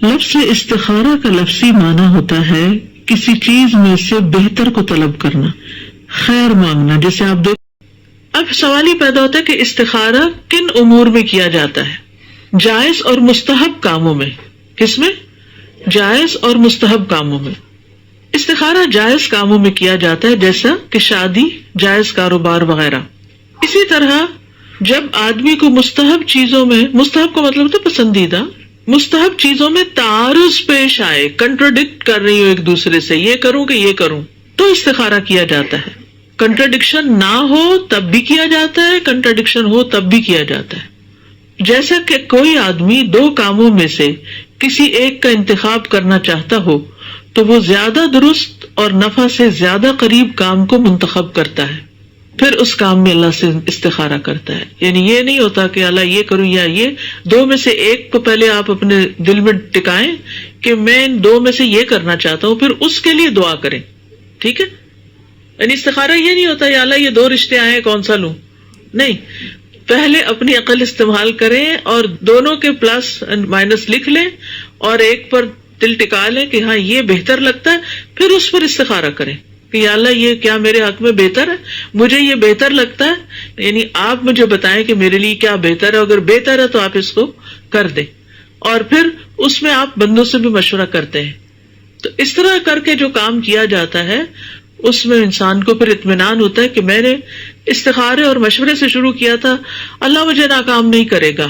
لفظ استخارہ کا لفظی معنی ہوتا ہے کسی چیز میں سے بہتر کو طلب کرنا، خیر مانگنا. جیسے آپ دیکھ، اب سوال ہی پیدا ہوتا ہے کہ استخارہ کن امور میں کیا جاتا ہے؟ جائز اور مستحب کاموں میں. کس میں؟ جائز اور مستحب کاموں میں. استخارہ جائز کاموں میں کیا جاتا ہے، جیسا کہ شادی، جائز کاروبار وغیرہ. اسی طرح جب آدمی کو مستحب چیزوں میں، مستحب کا مطلب ہوتا ہے پسندیدہ، مستحب چیزوں میں تعارض پیش آئے، کنٹراڈکٹ کر رہی ہو ایک دوسرے سے، یہ کروں کہ یہ کروں، تو استخارہ کیا جاتا ہے. کنٹراڈکشن نہ ہو تب بھی کیا جاتا ہے، کنٹراڈکشن ہو تب بھی کیا جاتا ہے. جیسا کہ کوئی آدمی دو کاموں میں سے کسی ایک کا انتخاب کرنا چاہتا ہو تو وہ زیادہ درست اور نفع سے زیادہ قریب کام کو منتخب کرتا ہے، پھر اس کام میں اللہ سے استخارہ کرتا ہے. یعنی یہ نہیں ہوتا کہ اللہ یہ کروں یا یہ، دو میں سے ایک کو پہلے آپ اپنے دل میں ٹکائیں کہ میں ان دو میں سے یہ کرنا چاہتا ہوں، پھر اس کے لیے دعا کریں. ٹھیک ہے؟ یعنی استخارہ یہ نہیں ہوتا یا اللہ یہ دو رشتے آئے ہیں کون سا لوں، نہیں. پہلے اپنی عقل استعمال کریں اور دونوں کے پلس مائنس لکھ لیں اور ایک پر دل ٹکا لیں کہ ہاں یہ بہتر لگتا ہے، پھر اس پر استخارہ کریں کہ یا اللہ یہ کیا میرے حق میں بہتر ہے، مجھے یہ بہتر لگتا ہے، یعنی آپ مجھے بتائیں کہ میرے لیے کیا بہتر ہے، اگر بہتر ہے تو آپ اس کو کر دیں. اور پھر اس میں آپ بندوں سے بھی مشورہ کرتے ہیں. تو اس طرح کر کے جو کام کیا جاتا ہے اس میں انسان کو پھر اطمینان ہوتا ہے کہ میں نے استخارے اور مشورے سے شروع کیا تھا، اللہ مجھے ناکام نہیں کرے گا،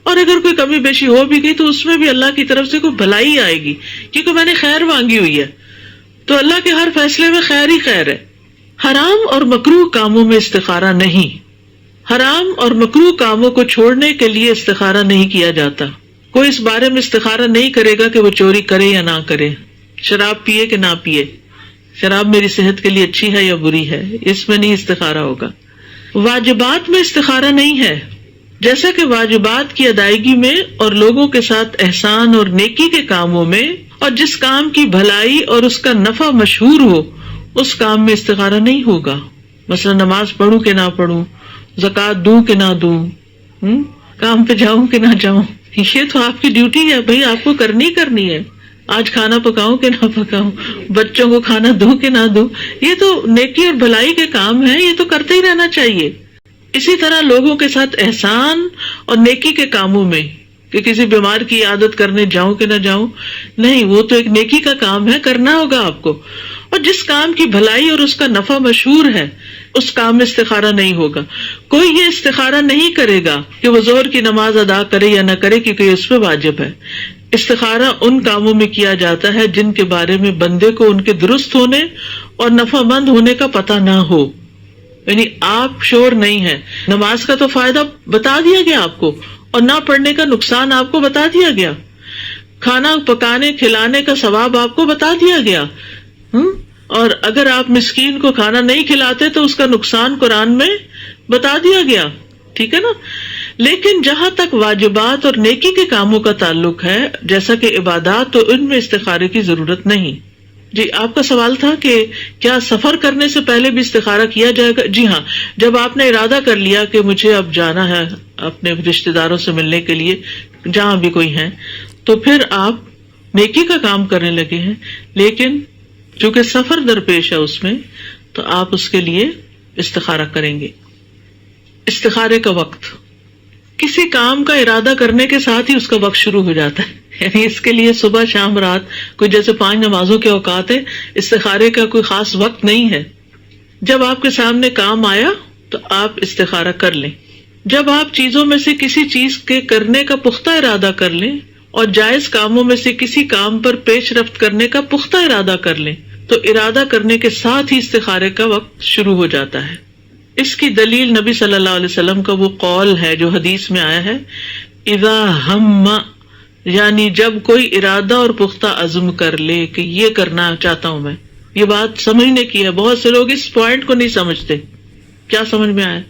اور اگر کوئی کمی بیشی ہو بھی گئی تو اس میں بھی اللہ کی طرف سے کوئی بھلائی آئے گی، کیونکہ میں نے خیر مانگی ہوئی ہے. تو اللہ کے ہر فیصلے میں خیر ہی خیر ہے. حرام اور مکروہ کاموں میں استخارہ نہیں. حرام اور مکروہ کاموں کو چھوڑنے کے لیے استخارہ نہیں کیا جاتا. کوئی اس بارے میں استخارہ نہیں کرے گا کہ وہ چوری کرے یا نہ کرے، شراب پیے کہ نہ پیے، شراب میری صحت کے لیے اچھی ہے یا بری ہے، اس میں نہیں استخارہ ہوگا. واجبات میں استخارہ نہیں ہے، جیسا کہ واجبات کی ادائیگی میں اور لوگوں کے ساتھ احسان اور نیکی کے کاموں میں، اور جس کام کی بھلائی اور اس کا نفع مشہور ہو اس کام میں استخارہ نہیں ہوگا. مثلا نماز پڑھوں کہ نہ پڑھوں، زکوٰۃ دوں کہ نہ دوں، کام پہ جاؤں کہ نہ جاؤں، یہ تو آپ کی ڈیوٹی ہے بھائی، آپ کو کرنی ہے. آج کھانا پکاؤں کہ نہ پکاؤں، بچوں کو کھانا دوں کہ نہ دوں، یہ تو نیکی اور بھلائی کے کام ہیں، یہ تو کرتے ہی رہنا چاہیے. اسی طرح لوگوں کے ساتھ احسان اور نیکی کے کاموں میں، کہ کسی بیمار کی عیادت کرنے جاؤں کہ نہ جاؤں، نہیں، وہ تو ایک نیکی کا کام ہے، کرنا ہوگا آپ کو. اور جس کام کی بھلائی اور اس کا نفع مشہور ہے اس کام میں استخارہ نہیں ہوگا. کوئی یہ استخارہ نہیں کرے گا کہ وہ ظہر کی نماز ادا کرے یا نہ کرے کیونکہ یہ اس پہ واجب ہے. استخارہ ان کاموں میں کیا جاتا ہے جن کے بارے میں بندے کو ان کے درست ہونے اور نفع مند ہونے کا پتہ نہ ہو. یعنی آپ شور نہیں ہے، نماز کا تو فائدہ بتا دیا گیا آپ کو اور نہ پڑھنے کا نقصان آپ کو بتا دیا گیا، کھانا پکانے کھلانے کا ثواب آپ کو بتا دیا گیا، اور اگر آپ مسکین کو کھانا نہیں کھلاتے تو اس کا نقصان قرآن میں بتا دیا گیا. ٹھیک ہے نا؟ لیکن جہاں تک واجبات اور نیکی کے کاموں کا تعلق ہے، جیسا کہ عبادات، تو ان میں استخارے کی ضرورت نہیں. جی آپ کا سوال تھا کہ کیا سفر کرنے سے پہلے بھی استخارہ کیا جائے گا؟ جی ہاں، جب آپ نے ارادہ کر لیا کہ مجھے اب جانا ہے اپنے رشتہ داروں سے ملنے کے لیے جہاں بھی کوئی ہیں، تو پھر آپ نیکی کا کام کرنے لگے ہیں، لیکن چونکہ سفر درپیش ہے اس میں، تو آپ اس کے لیے استخارہ کریں گے. استخارے کا وقت، کسی کام کا ارادہ کرنے کے ساتھ ہی اس کا وقت شروع ہو جاتا ہے. یعنی اس کے لیے صبح شام رات کوئی جیسے 5 نمازوں کے اوقات ہے، استخارے کا کوئی خاص وقت نہیں ہے. جب آپ کے سامنے کام آیا تو آپ استخارہ کر لیں. جب آپ چیزوں میں سے کسی چیز کے کرنے کا پختہ ارادہ کر لیں اور جائز کاموں میں سے کسی کام پر پیش رفت کرنے کا پختہ ارادہ کر لیں تو ارادہ کرنے کے ساتھ ہی استخارے کا وقت شروع ہو جاتا ہے. اس کی دلیل نبی صلی اللہ علیہ وسلم کا وہ قول ہے جو حدیث میں آیا ہے، اذا ہم، یعنی جب کوئی ارادہ اور پختہ عزم کر لے کہ یہ کرنا چاہتا ہوں میں. یہ بات سمجھنے کی ہے، بہت سے لوگ اس پوائنٹ کو نہیں سمجھتے. کیا سمجھ میں آیا؟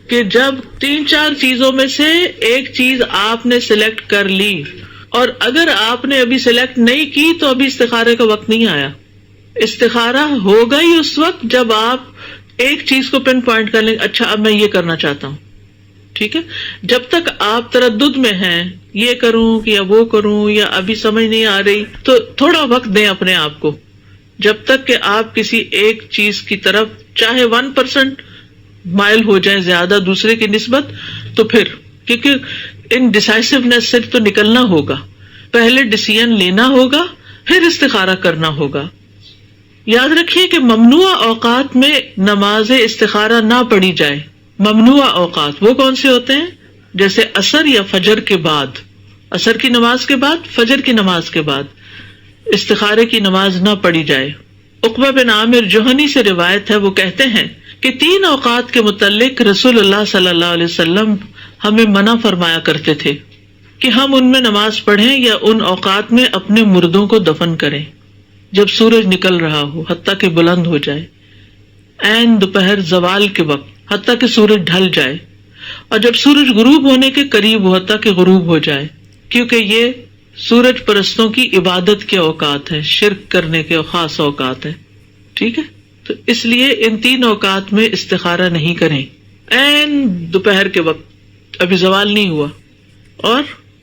کہ جب 3-4 چیزوں میں سے ایک چیز آپ نے سلیکٹ کر لی اور اگر آپ نے ابھی سلیکٹ نہیں کی تو ابھی استخارے کا وقت نہیں آیا. استخارہ ہوگا ہی اس وقت جب آپ ایک چیز کو پن پوائنٹ کر لیں، اچھا اب میں یہ کرنا چاہتا ہوں. ٹھیک ہے. جب تک آپ تردد میں ہیں یہ کروں یا وہ کروں یا ابھی سمجھ نہیں آ رہی تو تھوڑا وقت دیں اپنے آپ کو. جب تک کہ آپ کسی ایک چیز کی طرف چاہے 1% مائل ہو جائیں زیادہ دوسرے کی نسبت تو پھر کیونکہ ان ڈیسائسونیس سے تو نکلنا ہوگا. پہلے ڈیسیژن لینا ہوگا پھر استخارہ کرنا ہوگا. یاد رکھیے کہ ممنوع اوقات میں نماز استخارہ نہ پڑھی جائے. ممنوع اوقات وہ کون سے ہوتے ہیں؟ جیسے عصر یا فجر کے بعد، عصر کی نماز کے بعد، فجر کی نماز کے بعد استخارے کی نماز نہ پڑھی جائے. عقبہ بن عامر جوہنی سے روایت ہے، وہ کہتے ہیں کہ 3 اوقات کے متعلق رسول اللہ صلی اللہ علیہ وسلم ہمیں منع فرمایا کرتے تھے کہ ہم ان میں نماز پڑھیں یا ان اوقات میں اپنے مردوں کو دفن کریں جب سورج نکل رہا ہو حتیٰ کہ بلند ہو جائے، عین دوپہر زوال کے وقت حتیٰ کہ سورج ڈھل جائے، اور جب سورج غروب ہونے کے قریب ہو حتیٰ کہ غروب ہو جائے، کیونکہ یہ سورج پرستوں کی عبادت کے اوقات ہیں، شرک کرنے کے خاص اوقات ہیں. ٹھیک ہے، تو اس لیے ان 3 اوقات میں استخارہ نہیں کریں. عین دوپہر کے وقت ابھی زوال نہیں ہوا اور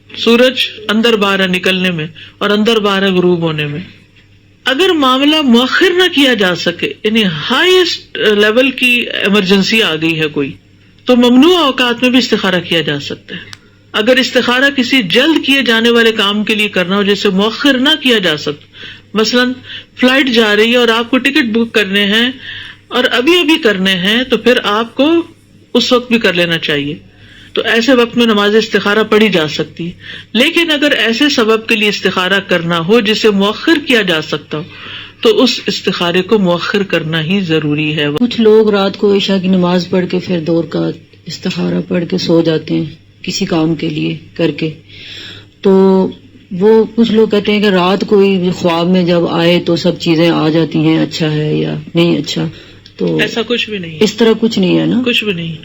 سورج اندر باہر نکلنے میں اور اندر باہر غروب ہونے میں. اگر معاملہ مؤخر نہ کیا جا سکے، یعنی ہائیسٹ لیول کی ایمرجنسی آ گئی ہے کوئی، تو ممنوع اوقات میں بھی استخارہ کیا جا سکتا ہے. اگر استخارہ کسی جلد کیے جانے والے کام کے لیے کرنا ہو جسے مؤخر نہ کیا جا سکتا، مثلا فلائٹ جا رہی ہے اور آپ کو ٹکٹ بک کرنے ہیں اور ابھی کرنے ہیں، تو پھر آپ کو اس وقت بھی کر لینا چاہیے. تو ایسے وقت میں نماز استخارہ پڑھی جا سکتی. لیکن اگر ایسے سبب کے لیے استخارہ کرنا ہو جسے مؤخر کیا جا سکتا ہو تو اس استخارے کو مؤخر کرنا ہی ضروری ہے. کچھ لوگ رات کو عشاء کی نماز پڑھ کے پھر 2 رکعت استخارہ پڑھ کے سو جاتے ہیں کسی کام کے لیے کر کے. تو وہ کچھ لوگ کہتے ہیں کہ رات کو ہی خواب میں جب آئے تو سب چیزیں آ جاتی ہیں، اچھا ہے یا نہیں اچھا. تو ایسا کچھ بھی نہیں، اس طرح کچھ نہیں ہے نا، کچھ بھی نہیں.